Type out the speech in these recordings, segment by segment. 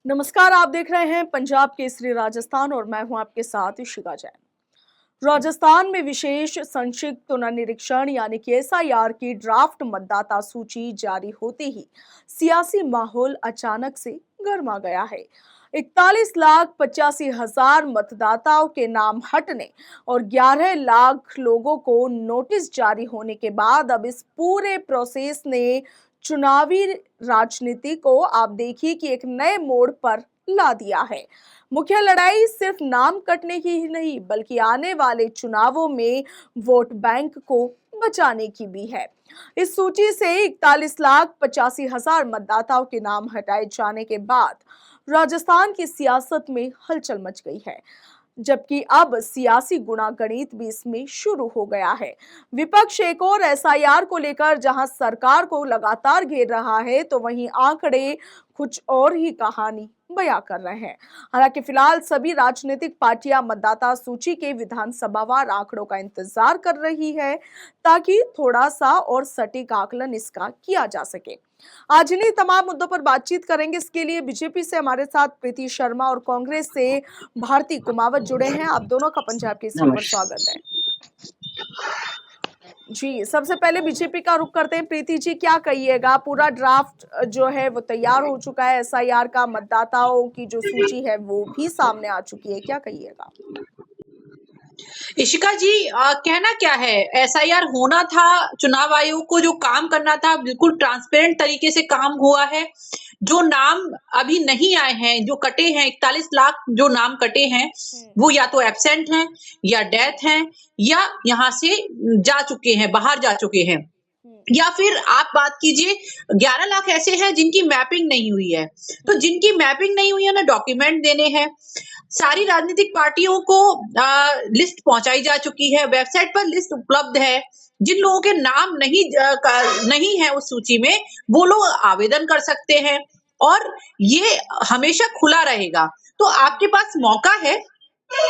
नमस्कार, आप देख रहे हैं पंजाब केसरी राजस्थान और मैं हूं आपके साथ इशिका जैन। राजस्थान में विशेष संक्षिप्त पुनर्निरीक्षण यानी कि एसआईआर की ड्राफ्ट मतदाता सूची जारी होते ही सियासी माहौल अचानक से गर्मा गया है। 41,85,000 मतदाताओं के नाम हटने और 11 लाख लोगों को नोटिस जारी होने के बाद अब इस पूरे प्रोसेस ने चुनावी राजनीति को आप देखिए कि एक नए मोड़ पर ला दिया है। मुख्य लड़ाई सिर्फ नाम कटने की ही नहीं बल्कि आने वाले चुनावों में वोट बैंक को बचाने की भी है। इस सूची से 41,85,000 मतदाताओं के नाम हटाए जाने के बाद राजस्थान की सियासत में हलचल मच गई है, जबकि अब सियासी गुणागणित भी इसमें शुरू हो गया है। विपक्ष एक और एसआईआर को लेकर जहां सरकार को लगातार घेर रहा है, तो वहीं आंकड़े कुछ और ही कहानी बयां कर रहे हैं। हालांकि फिलहाल सभी राजनीतिक पार्टियां मतदाता सूची के विधानसभावार आंकड़ों का इंतजार कर रही है ताकि थोड़ा सा और सटीक आकलन इसका किया जा सके। आज इन्हीं तमाम मुद्दों पर बातचीत करेंगे। इसके लिए बीजेपी से हमारे साथ प्रीति शर्मा और कांग्रेस से भारती कुमावत जुड़े हैं। आप दोनों का पंजाब केसरी पर स्वागत है। जी, सबसे पहले बीजेपी का रुख करते हैं। प्रीति जी, क्या कहिएगा? पूरा ड्राफ्ट जो है वो तैयार हो चुका है, एसआईआर का मतदाताओं की जो सूची है वो भी सामने आ चुकी है, क्या कहिएगा? इशिका जी, कहना क्या है, एसआईआर होना था, चुनाव आयोग को जो काम करना था बिल्कुल ट्रांसपेरेंट तरीके से काम हुआ है। जो नाम अभी नहीं आए हैं, जो कटे हैं, 41 लाख जो नाम कटे हैं, वो या तो एब्सेंट हैं या डेथ हैं या यहाँ से जा चुके हैं, बाहर जा चुके हैं, या फिर आप बात कीजिए 11 लाख ऐसे हैं जिनकी मैपिंग नहीं हुई है। तो जिनकी मैपिंग नहीं हुई है ना, डॉक्यूमेंट देने हैं। सारी राजनीतिक पार्टियों को लिस्ट पहुंचाई जा चुकी है, वेबसाइट पर लिस्ट उपलब्ध है। जिन लोगों के नाम नहीं है उस सूची में, वो लोग आवेदन कर सकते हैं और ये हमेशा खुला रहेगा। तो आपके पास मौका है।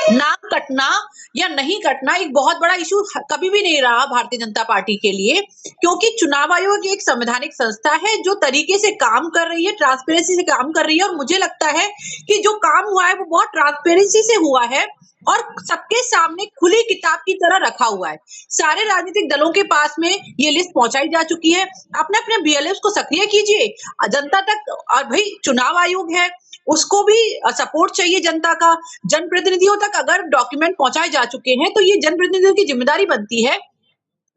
नाम कटना या नहीं कटना एक बहुत बड़ा इशू कभी भी नहीं रहा भारतीय जनता पार्टी के लिए, क्योंकि चुनाव आयोग एक संवैधानिक संस्था है जो तरीके से काम कर रही है, ट्रांसपेरेंसी से काम कर रही है। और मुझे लगता है कि जो काम हुआ है वो बहुत ट्रांसपेरेंसी से हुआ है और सबके सामने खुली किताब की तरह रखा हुआ है। सारे राजनीतिक दलों के पास में ये लिस्ट पहुंचाई जा चुकी है। अपने अपने बीएलएफ को सक्रिय कीजिए जनता तक। और भाई, चुनाव आयोग है, उसको भी सपोर्ट चाहिए जनता का। जनप्रतिनिधियों तक अगर डॉक्यूमेंट पहुंचाए जा चुके हैं तो ये जनप्रतिनिधियों की जिम्मेदारी बनती है,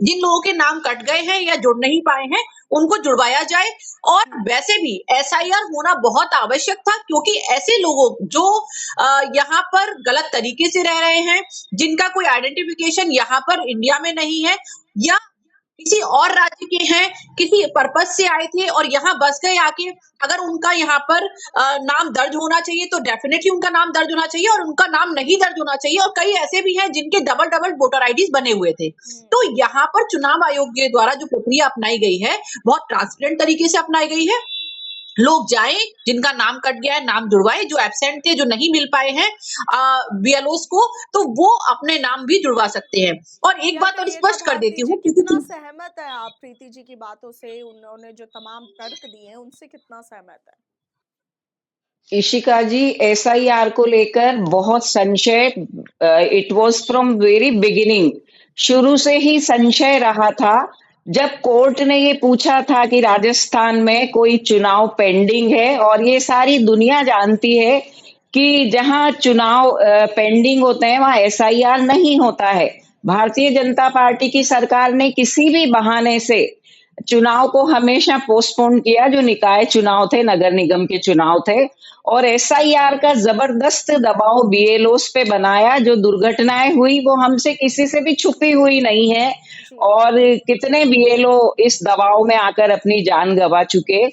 जिन लोगों के नाम कट गए हैं या जुड़ नहीं पाए हैं उनको जुड़वाया जाए। और वैसे भी एसआईआर होना बहुत आवश्यक था, क्योंकि ऐसे लोगों जो यहाँ पर गलत तरीके से रह रहे हैं, जिनका कोई आइडेंटिफिकेशन यहाँ पर इंडिया में नहीं है या किसी और राज्य के हैं, किसी पर्पज से आए थे और यहाँ बस गए आके, अगर उनका यहाँ पर नाम दर्ज होना चाहिए तो डेफिनेटली उनका नाम दर्ज होना चाहिए और उनका नाम नहीं दर्ज होना चाहिए। और कई ऐसे भी हैं जिनके डबल डबल वोटर आईडीज बने हुए थे। तो यहाँ पर चुनाव आयोग के द्वारा जो प्रक्रिया अपनाई गई है बहुत ट्रांसपेरेंट तरीके से अपनाई गई है। लोग जाएं, जिनका नाम कट गया है नाम जुड़वाए, जो एब्सेंट थे, जो नहीं मिल पाए हैं बीएलओस को, तो वो अपने नाम भी जुड़वा सकते हैं। और एक बात और स्पष्ट कर देती हूँ, कितना सहमत है आप प्रीति जी की बातों से? उन्होंने जो तमाम तर्क दिए हैं उनसे कितना सहमत है? इशिका जी, एसआईआर को लेकर बहुत संशय, it was from very beginning, शुरू से ही संशय रहा था। जब कोर्ट ने ये पूछा था कि राजस्थान में कोई चुनाव पेंडिंग है, और ये सारी दुनिया जानती है कि जहां चुनाव पेंडिंग होते हैं वहां एसआईआर नहीं होता है। भारतीय जनता पार्टी की सरकार ने किसी भी बहाने से चुनाव को हमेशा पोस्टपोन किया, जो निकाय चुनाव थे, नगर निगम के चुनाव थे, और एसआईआर का जबरदस्त दबाव बीएलओस पे बनाया। जो दुर्घटनाएं हुई वो हमसे किसी से भी छुपी हुई नहीं है, और कितने बीएलओ इस दबाव में आकर अपनी जान गंवा चुके।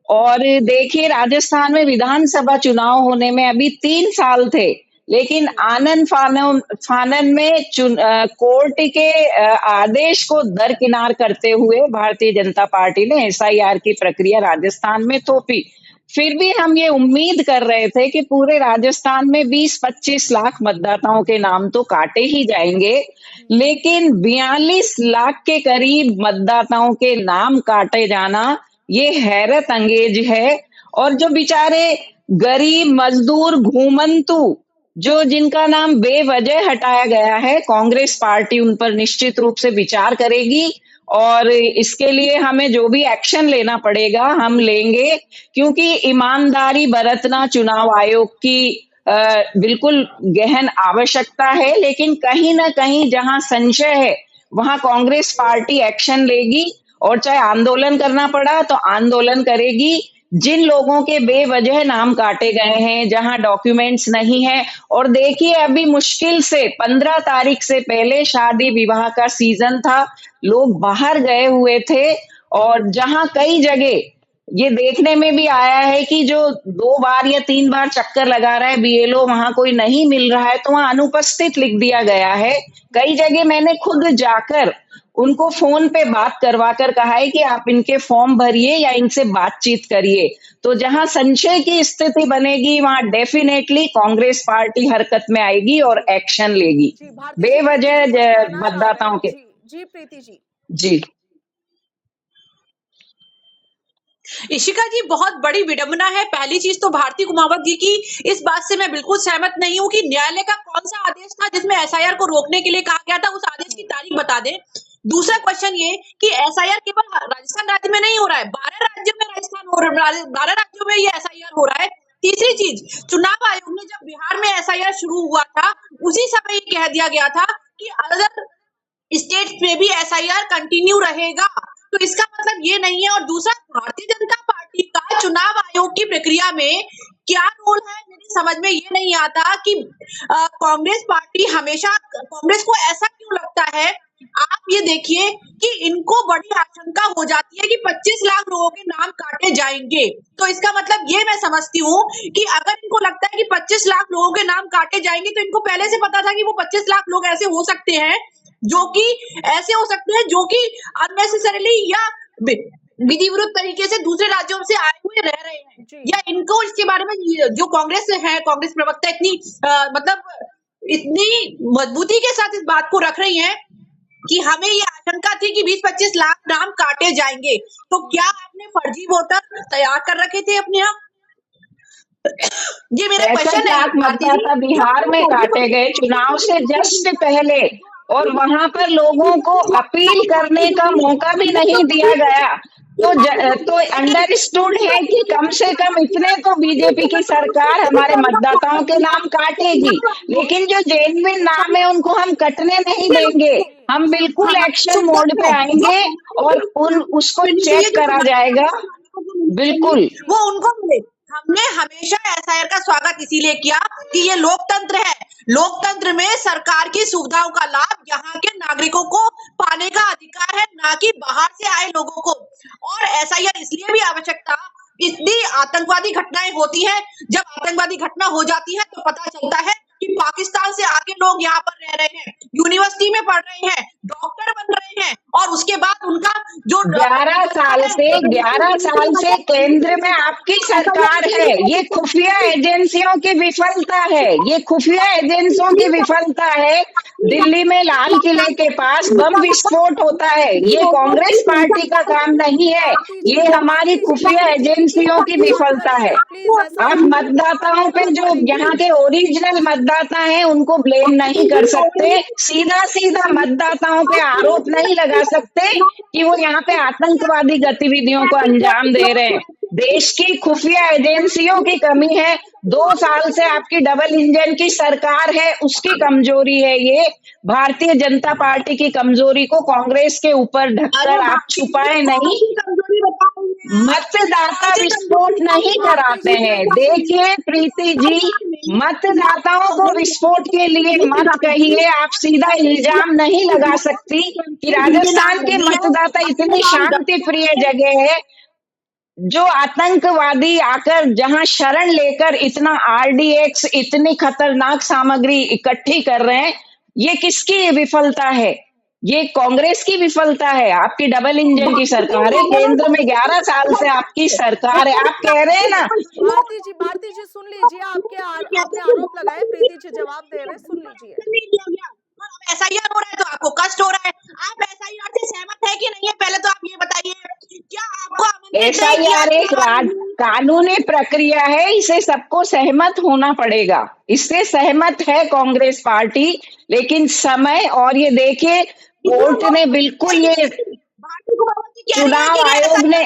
और देखिए, राजस्थान में विधानसभा चुनाव होने में अभी 3 साल थे, लेकिन आनन फानन में कोर्ट के आदेश को दरकिनार करते हुए भारतीय जनता पार्टी ने एसआईआर की प्रक्रिया राजस्थान में थोपी। फिर भी हम ये उम्मीद कर रहे थे कि पूरे राजस्थान में 20-25 लाख मतदाताओं के नाम तो काटे ही जाएंगे, लेकिन 42 लाख के करीब मतदाताओं के नाम काटे जाना ये हैरत अंगेज है। और जो बेचारे गरीब मजदूर घूमंतु जो जिनका नाम बेवजह हटाया गया है, कांग्रेस पार्टी उन पर निश्चित रूप से विचार करेगी और इसके लिए हमें जो भी एक्शन लेना पड़ेगा हम लेंगे, क्योंकि ईमानदारी बरतना चुनाव आयोग की बिल्कुल गहन आवश्यकता है। लेकिन कहीं ना कहीं जहां संशय है वहां कांग्रेस पार्टी एक्शन लेगी और चाहे आंदोलन करना पड़ा तो आंदोलन करेगी। जिन लोगों के बेवजह नाम काटे गए हैं, जहां डॉक्यूमेंट्स नहीं है, और देखिए अभी मुश्किल से 15 तारीख से पहले शादी विवाह का सीजन था, लोग बाहर गए हुए थे और जहां कई जगह ये देखने में भी आया है कि जो 2 बार या 3 बार चक्कर लगा रहा है बीएलओ, वहां कोई नहीं मिल रहा है तो वहां अनुपस्थित लिख दिया गया है। कई जगह मैंने खुद जाकर उनको फोन पे बात करवा कर कहा है कि आप इनके फॉर्म भरिए या इनसे बातचीत करिए। तो जहां संशय की स्थिति बनेगी वहां डेफिनेटली कांग्रेस पार्टी हरकत में आएगी और एक्शन लेगी जी भारती जी, बेवजह प्रीति जी कुछ कहना चाह रहे मतदाताओं हैं? के। जी प्रीति जी। जी इशिका जी, बहुत बड़ी विडंबना है। पहली चीज तो भारती कुमावत जी की इस बात से मैं बिल्कुल सहमत नहीं हूँ कि न्यायालय का कौन सा आदेश था जिसमें एसआईआर को रोकने के लिए कहा गया था, उस आदेश की तारीख बता दें। दूसरा क्वेश्चन ये कि एसआईआर केवल राजस्थान राज्य में नहीं हो रहा है, 12 राज्यों में 12 राज्यों में ये एसआईआर हो रहा है। तीसरी चीज, चुनाव आयोग ने जब बिहार में एसआईआर शुरू हुआ था उसी समय ये कह दिया गया था कि अगर स्टेट्स में भी एसआईआर कंटिन्यू रहेगा, तो इसका मतलब ये नहीं है। और दूसरा, भारतीय जनता पार्टी का चुनाव आयोग की प्रक्रिया में क्या रोल है, मेरी समझ में ये नहीं आता कि कांग्रेस पार्टी हमेशा, कांग्रेस को ऐसा क्यों लगता है। आप ये देखिए कि इनको बड़ी आशंका हो जाती है कि 25 लाख लोगों के नाम काटे जाएंगे, तो इसका मतलब ये मैं समझती हूँ कि अगर इनको लगता है कि 25 लाख लोगों के नाम काटे जाएंगे, तो इनको पहले से पता था कि वो 25 लाख लोग ऐसे हो सकते हैं जो कि अननेसेसरीली या विधि विरुद्ध तरीके से दूसरे राज्यों से आए हुए रह रहे हैं, जी। या इनको इसके बारे में जो कांग्रेस है, कांग्रेस प्रवक्ता इतनी मतलब इतनी मजबूती के साथ इस बात को रख रही हैं कि हमें ये आशंका थी कि 20-25 लाख नाम काटे जाएंगे। तो क्या आपने फर्जी वोटर तैयार कर रखे थे अपने यहाँ? ये मेरा 65 क्वेश्चन है लाख भारती जी। मतदाता बिहार में काटे गए चुनाव से जस्ट पहले, और वहां पर लोगों को अपील करने का मौका भी नहीं दिया गया। तो अंडरस्टूड है कि कम से कम इतने तो बीजेपी की सरकार हमारे मतदाताओं के नाम काटेगी, लेकिन जो जेन्युइन नाम है उनको हम कटने नहीं देंगे। हम बिल्कुल एक्शन मोड पे आएंगे और उसको चेक करा जाएगा। बिल्कुल वो उनको मिले। हमने हमेशा एसआईआर का स्वागत इसीलिए किया कि ये लोकतंत्र है। लोकतंत्र में सरकार की सुविधाओं का लाभ यहाँ के नागरिकों को पाने का अधिकार है, ना कि बाहर से आए लोगों को। और एसआईआर इसलिए भी आवश्यक था, इतनी आतंकवादी घटनाएं होती हैं, जब आतंकवादी घटना हो जाती है तो पता चलता है कि पाकिस्तान से आके लोग यहाँ पर रह रहे हैं, यूनिवर्सिटी में पढ़ रहे हैं, डॉक्टर बन रहे हैं, और उसके बाद उनका जो 11 साल से केंद्र में आपकी सरकार है। ये खुफिया एजेंसियों की विफलता है, ये खुफिया एजेंसियों की विफलता है। दिल्ली में लाल किले के पास बम विस्फोट होता है, ये कांग्रेस पार्टी का काम नहीं है, ये हमारी खुफिया एजेंसियों की विफलता है। आप मतदाताओं पे, जो यहाँ के ओरिजिनल मतदाता हैं, उनको ब्लेम नहीं कर सकते, सीधा सीधा मतदाताओं पे आरोप नहीं लगा सकते कि वो यहाँ पे आतंकवादी गतिविधियों को अंजाम दे रहे हैं। देश की खुफिया एजेंसियों की कमी है। 2 साल से आपकी डबल इंजन की सरकार है, उसकी कमजोरी है ये। भारतीय जनता पार्टी की कमजोरी को कांग्रेस के ऊपर ढककर आप छुपाए नहीं। मतदाता विस्फोट नहीं कराते हैं। देखिए प्रीति जी, मतदाताओं को विस्फोट के लिए मत कहिए। आप सीधा इल्जाम नहीं लगा सकती कि राजस्थान के मतदाता इतनी शांति प्रिय जगह है, जो आतंकवादी आकर जहां शरण लेकर इतना आरडीएक्स, इतनी खतरनाक सामग्री इकट्ठी कर रहे हैं, ये किसकी विफलता है? ये कांग्रेस की विफलता है। आपकी डबल इंजन की सरकार है, केंद्र में 11 साल से आपकी सरकार है। आप कह रहे हैं ना, भारती जी सुन लीजिए, आपने आरोप लगाए, प्रीति जी जवाब दे रहे हैं, सुन लीजिए। एसआईआर हो रहा है तो आपको कष्ट हो रहा है। आप एसआईआर से सहमत है कि नहीं है, पहले तो आप ये बताइए। क्या आपको नहीं किया एसआईआर एक कानूनी प्रक्रिया है, इसे सबको सहमत होना पड़ेगा। इससे सहमत है कांग्रेस पार्टी, लेकिन समय और ये देखिए कोर्ट ने बिल्कुल ये भारतीय गवर्नमेंट कह रही है चुनाव कि आयोग ने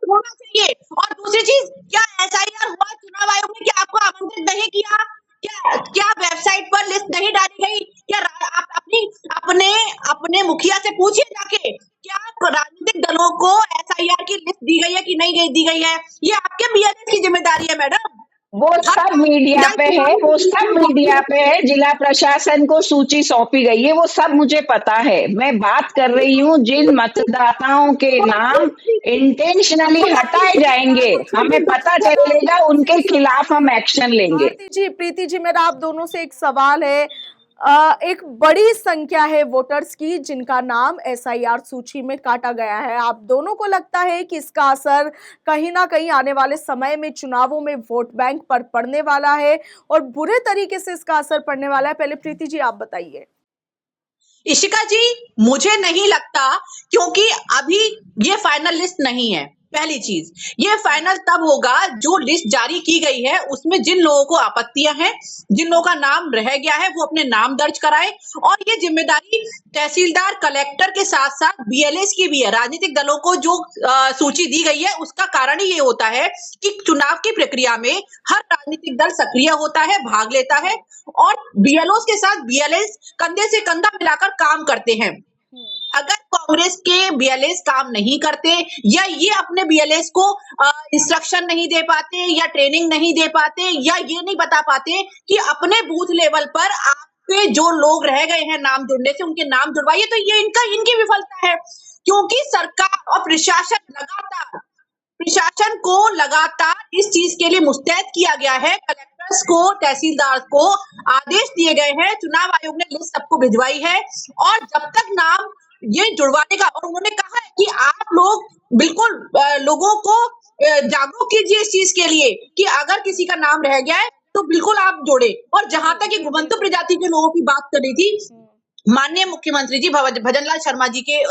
होना चाहिए। और दूसरी चीज, क्या एसआईआर हुआ चुनाव आयोग ने? क्या आपको आमंत्रित नहीं किया? क्या क्या वेबसाइट पर लिस्ट नहीं डाली गई? क्या आप अपने अपने मुखिया से पूछिए जाके, क्या राजनीतिक दलों को एसआईआर की लिस्ट दी गई है कि नहीं दी गई है? ये आपके बीएलएस की जिम्मेदारी है मैडम। वो सब मीडिया पे है, वो सब मीडिया पे है। जिला प्रशासन को सूची सौंपी गई है, वो सब मुझे पता है। मैं बात कर रही हूँ जिन मतदाताओं के नाम इंटेंशनली हटाए जाएंगे, हमें पता चलेगा, उनके खिलाफ हम एक्शन लेंगे। प्रीति जी, मेरा आप दोनों से एक सवाल है। एक बड़ी संख्या है वोटर्स की जिनका नाम एसआईआर सूची में काटा गया है। आप दोनों को लगता है कि इसका असर कहीं ना कहीं आने वाले समय में चुनावों में वोट बैंक पर पड़ने वाला है और बुरे तरीके से इसका असर पड़ने वाला है? पहले प्रीति जी आप बताइए। इशिका जी, मुझे नहीं लगता, क्योंकि अभी ये फाइनल लिस्ट नहीं है। पहली चीज, ये फाइनल तब होगा जो लिस्ट जारी की गई है उसमें जिन लोगों को आपत्तियां हैं, जिन लोगों का नाम रह गया है, वो अपने नाम दर्ज कराए। और ये जिम्मेदारी तहसीलदार, कलेक्टर के साथ साथ बीएलएस की भी है। राजनीतिक दलों को जो सूची दी गई है उसका कारण ही ये होता है कि चुनाव की प्रक्रिया में हर राजनीतिक दल सक्रिय होता है, भाग लेता है, और बीएलओ के साथ बीएलएस कंधे से कंधा मिलाकर काम करते हैं। अगर कांग्रेस के बीएलएस काम नहीं करते, या ये अपने बीएलएस को इंस्ट्रक्शन नहीं दे पाते, या ट्रेनिंग नहीं दे पाते, या ये नहीं बता पाते कि अपने बूथ लेवल पर आपके जो लोग रह गए हैं नाम जुड़ने से, उनके नाम जुड़वाइए, तो ये इनकी विफलता है। क्योंकि सरकार और प्रशासन को लगातार इस चीज के लिए मुस्तैद किया गया है। कलेक्टर्स को, तहसीलदार को आदेश दिए गए हैं, चुनाव आयोग ने लिस्ट सबको भिजवाई है, और जब तक नाम ये जुड़वाने का, और उन्होंने कहा है कि आप लोग बिल्कुल लोगों को जागरूक कीजिए इस चीज के लिए कि अगर किसी का नाम रह गया है तो बिल्कुल आप जोड़े। और जहां तक ये घुमंतु प्रजाति के लोगों की बात कर रही थी, माननीय मुख्यमंत्री जी भजनलाल शर्मा जी के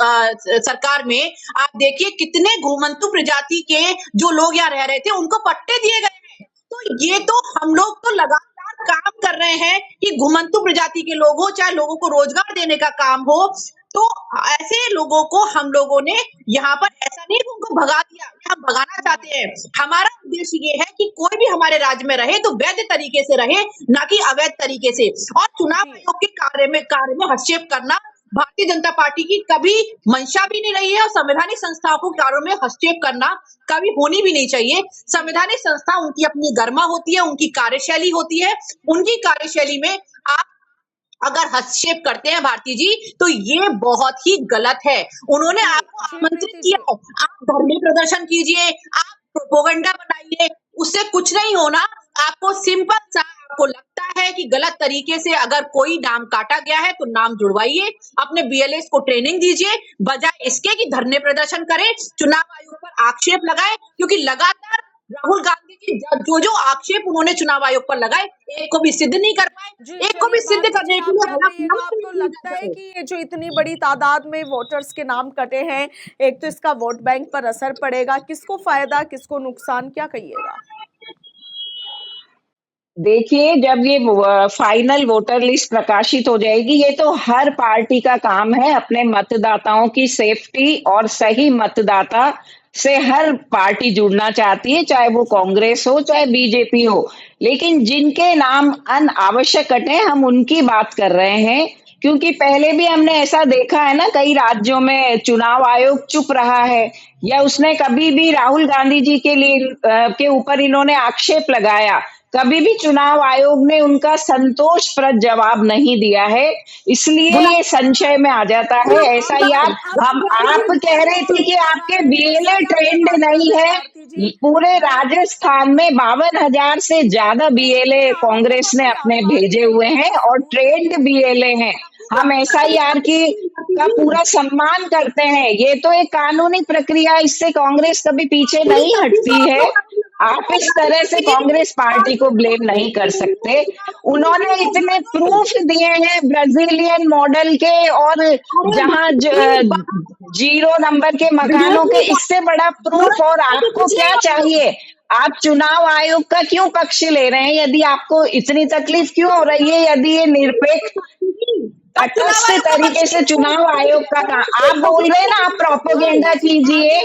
सरकार में आप देखिए कितने घुमंतु प्रजाति के जो लोग यहाँ रह रहे थे उनको पट्टे दिए गए हैं। तो ये तो हम लोग तो लगातार काम कर रहे हैं कि घुमंतु प्रजाति के लोग हो, चाहे लोगों को रोजगार देने का काम हो, तो ऐसे लोगों को हम लोगों ने यहाँ पर ऐसा नहीं कि उनको भगा दिया, हम भगाना चाहते हैं। हमारा उद्देश्य ये है कि कोई भी हमारे राज्य में रहे तो वैध तरीके से रहे, ना कि अवैध तरीके से। और चुनाव आयोग के कार्य में हस्तक्षेप करना भारतीय जनता पार्टी की कभी मंशा भी नहीं रही है, और संवैधानिक संस्थाओं को कार्यों में हस्तक्षेप करना कभी होनी भी नहीं चाहिए। संवैधानिक संस्था उनकी अपनी गरिमा होती है, उनकी कार्यशैली होती है, उनकी कार्यशैली में आप अगर हस्तक्षेप करते हैं भारती जी, तो ये बहुत ही गलत है। उन्होंने आपको आमंत्रित किया, आप धरने प्रदर्शन कीजिए, आप प्रोपेगेंडा बनाइए, उससे कुछ नहीं होना। आपको सिंपल सा, आपको लगता है कि गलत तरीके से अगर कोई नाम काटा गया है तो नाम जुड़वाइए, अपने बीएलएस को ट्रेनिंग दीजिए, बजाय इसके कि धरने प्रदर्शन करें, चुनाव आयोग पर आक्षेप लगाए। क्योंकि लगातार राहुल गांधी जी जो आक्षेप उन्होंने चुनाव आयोग पर लगाए, एक को भी सिद्ध नहीं कर पाए, एक को भी सिद्ध करने के लिए आपको लगता है कि ये जो इतनी बड़ी तादाद में वोटर्स के नाम कटे हैं, एक तो इसका वोट बैंक पर असर पड़ेगा, किसको फायदा किसको नुकसान, क्या कहिएगा? देखिए, जब ये फाइनल वोटर लिस्ट प्रकाशित हो जाएगी, ये तो हर पार्टी का काम है अपने मतदाताओं की सेफ्टी, और सही मतदाता से हर पार्टी जुड़ना चाहती है, चाहे वो कांग्रेस हो चाहे बीजेपी हो। लेकिन जिनके नाम अनावश्यक कटे, हम उनकी बात कर रहे हैं, क्योंकि पहले भी हमने ऐसा देखा है ना, कई राज्यों में चुनाव आयोग चुप रहा है, या उसने कभी भी राहुल गांधी जी के ऊपर इन्होंने आक्षेप लगाया, कभी भी चुनाव आयोग ने उनका संतोषप्रद जवाब नहीं दिया है, इसलिए ये संशय में आ जाता है। ऐसा ही आप कह रहे थे कि आपके बीएलए ट्रेंड नहीं है, पूरे राजस्थान में 52,000 से ज्यादा बीएलए कांग्रेस ने अपने भेजे हुए हैं, और ट्रेंड बीएलए हैं। हम एसआईआर का पूरा सम्मान करते हैं, ये तो एक कानूनी प्रक्रिया, इससे कांग्रेस कभी पीछे नहीं हटती है। आप इस तरह से कांग्रेस पार्टी को ब्लेम नहीं कर सकते। उन्होंने इतने प्रूफ दिए हैं ब्राजीलियन मॉडल के, और जहां जीरो नंबर के मकानों के, इससे बड़ा प्रूफ और आपको क्या चाहिए? आप चुनाव आयोग का क्यों पक्ष ले रहे हैं? यदि आपको इतनी तकलीफ क्यों हो रही है? यदि ये निरपेक्ष तटस्थ तरीके से चुनाव आयोग का काम, आप बोल रहे हैं ना, आप प्रोपोगेंडा कीजिए,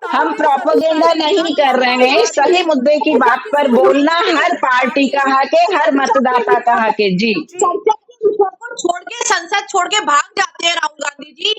हम प्रोपोगेंडा नहीं कर रहे हैं। सही मुद्दे की बात पर बोलना हर पार्टी का हक है, हर मतदाता का हक है। जी, छोड़ के संसद छोड़ के भाग जाते हैं राहुल गांधी जी,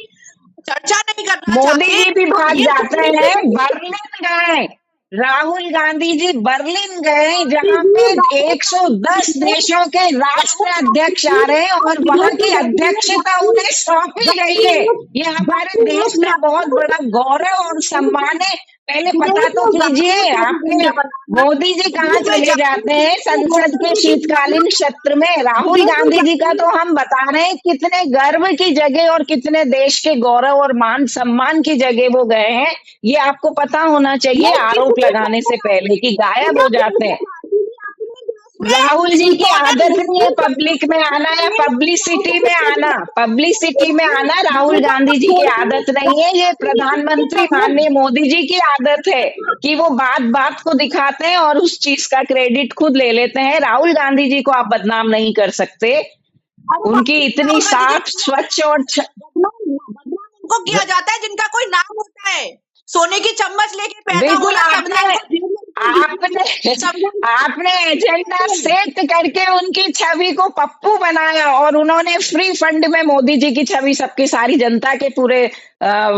चर्चा नहीं करना मोदी चाहते। जी भी भाग ये जाते हैं, बर्लिन गए, राहुल गांधी जी बर्लिन गए, जहां पे 110 देशों के राष्ट्र अध्यक्ष आ रहे हैं और वहां की अध्यक्षता उन्हें सौंपी गई है। ये हमारे देश का बहुत बड़ा गौरव और सम्मान है। पहले पता तो कीजिए, आपके मोदी जी कहाँ चले जाते हैं संसद के शीतकालीन सत्र में? राहुल गांधी जी का तो हम बता रहे हैं कितने गर्व की जगह और कितने देश के गौरव और मान सम्मान की जगह वो गए हैं। ये आपको पता होना चाहिए आरोप लगाने से पहले कि गायब हो जाते हैं। राहुल जी की आदत नहीं है पब्लिक में आना या पब्लिसिटी में आना। पब्लिसिटी में आना राहुल गांधी जी की आदत नहीं है, ये प्रधानमंत्री माननीय मोदी जी की आदत है कि वो बात बात को दिखाते हैं और उस चीज का क्रेडिट खुद ले लेते हैं। राहुल गांधी जी को आप बदनाम नहीं कर सकते। उनकी इतनी साफ, स्वच्छ और उनको किया जाता है जिनका कोई नाम होता है। सोने की चम्मच लेके पैदा बिल्कुल, हुआ आपने एजेंडा सेट करके उनकी छवि को पप्पू बनाया और उन्होंने फ्री फंड में मोदी जी की छवि सबकी सारी जनता के पूरे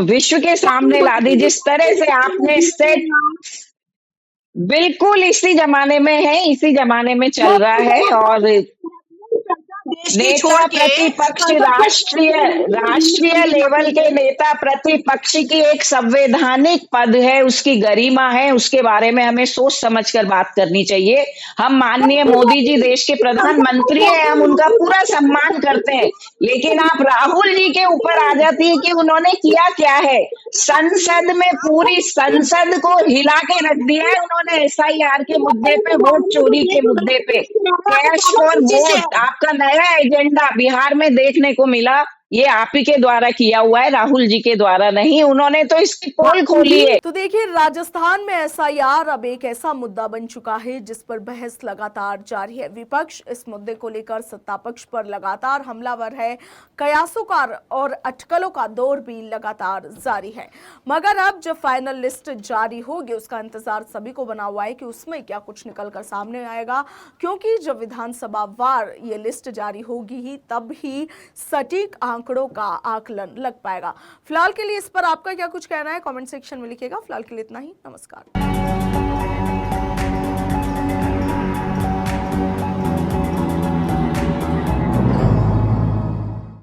विश्व के सामने ला दी। जिस तरह से आपने सेट, बिल्कुल इसी जमाने में है, इसी जमाने में चल रहा है। और नेता प्रतिपक्ष, राष्ट्रीय लेवल के नेता प्रतिपक्ष की एक संवैधानिक पद है, उसकी गरिमा है, उसके बारे में हमें सोच समझकर बात करनी चाहिए। हम माननीय मोदी जी देश के प्रधानमंत्री हैं, हम उनका पूरा सम्मान करते हैं, लेकिन आप राहुल जी के ऊपर आ जाती है कि उन्होंने किया क्या है। संसद में पूरी संसद को हिला के रख दिया है उन्होंने, SIR के मुद्दे पे, वोट चोरी के मुद्दे पे। कैश फॉर वोट आपका नया एजेंडा बिहार में देखने को मिला, ये आप ही के द्वारा किया हुआ है, राहुल जी के द्वारा नहीं। उन्होंने तो इसकी पोल खोली है। तो देखिए, राजस्थान में SIR अब एक ऐसा मुद्दा बन चुका है जिस पर बहस लगातार जारी है। विपक्ष इस मुद्दे को लेकर सत्ता पक्ष पर लगातार हमलावर है, कयासों का और अटकलों का दौर भी लगातार जारी है। मगर अब जब फाइनल लिस्ट जारी होगी, उसका इंतजार सभी को बना हुआ है कि उसमें क्या कुछ निकल कर सामने आएगा, क्योंकि जब विधानसभा वार ये लिस्ट जारी होगी ही तब ही सटीक आंकड़ों का आकलन लग पाएगा। फिलहाल के लिए इस पर आपका क्या कुछ कहना है, कमेंट सेक्शन में लिखिएगा। फिलहाल के लिए इतना ही, नमस्कार।